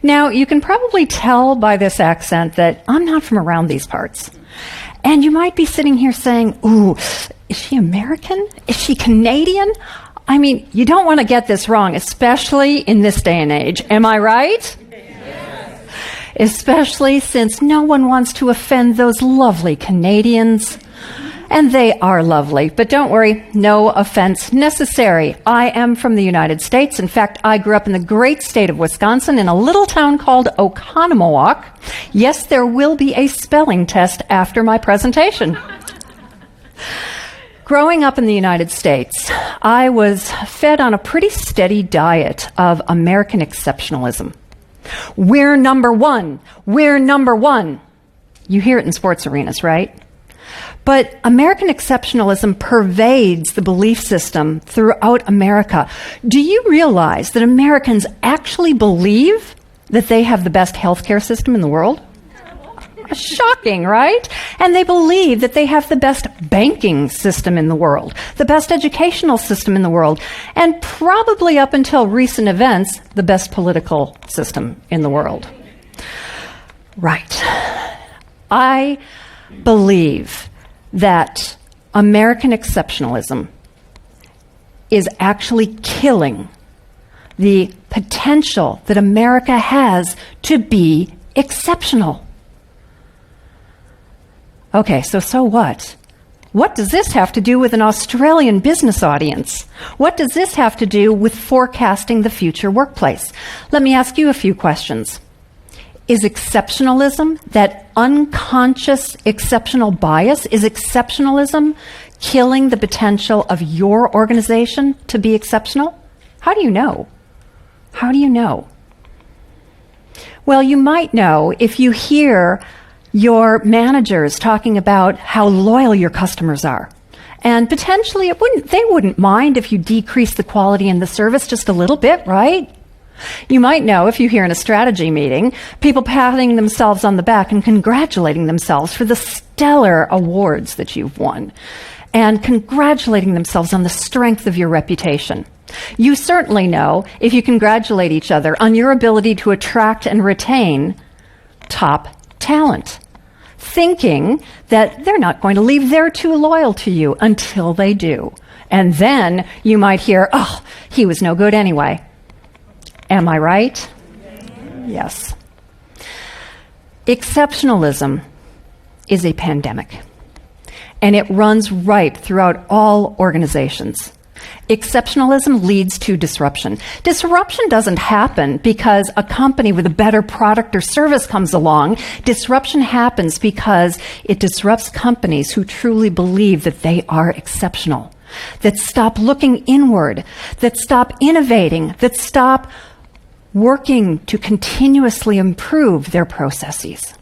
Now, you can probably tell by this accent that I'm not from around these parts. And you might be sitting here saying, ooh, is she American? Is she Canadian? I mean, you don't want to get this wrong, especially in this day and age. Am I right? Yes. Especially since no one wants to offend those lovely Canadians. And they are lovely, but don't worry, no offense necessary. I am from the United States. In fact, I grew up in the great state of Wisconsin in a little town called Oconomowoc. Yes, there will be a spelling test after my presentation. Growing up in the United States, I was fed on a pretty steady diet of American exceptionalism. We're number one. We're number one. You hear it in sports arenas, right? But American exceptionalism pervades the belief system throughout America. Do you realize that Americans actually believe that they have the best healthcare system in the world? Shocking, right? And they believe that they have the best banking system in the world, the best educational system in the world, and probably up until recent events, the best political system in the world. Right. I believe that American exceptionalism is actually killing the potential that America has to be exceptional. Okay, so what? What does this have to do with an Australian business audience? What does this have to do with forecasting the future workplace? Let me ask you a few questions. Is exceptionalism, that unconscious exceptional bias, is exceptionalism killing the potential of your organization to be exceptional? How do you know? How do you know? Well, you might know if you hear your managers talking about how loyal your customers are. And potentially they wouldn't mind if you decrease the quality in the service just a little bit, right? You might know if you hear in a strategy meeting people patting themselves on the back and congratulating themselves for the stellar awards that you've won and congratulating themselves on the strength of your reputation. You certainly know if you congratulate each other on your ability to attract and retain top talent, thinking that they're not going to leave there too loyal to you until they do. And then you might hear, oh, he was no good anyway. Am I right? Yes. Exceptionalism is a pandemic, and it runs right throughout all organizations. Exceptionalism leads to disruption. Disruption doesn't happen because a company with a better product or service comes along. Disruption happens because it disrupts companies who truly believe that they are exceptional, that stop looking inward, that stop innovating, that stop working to continuously improve their processes.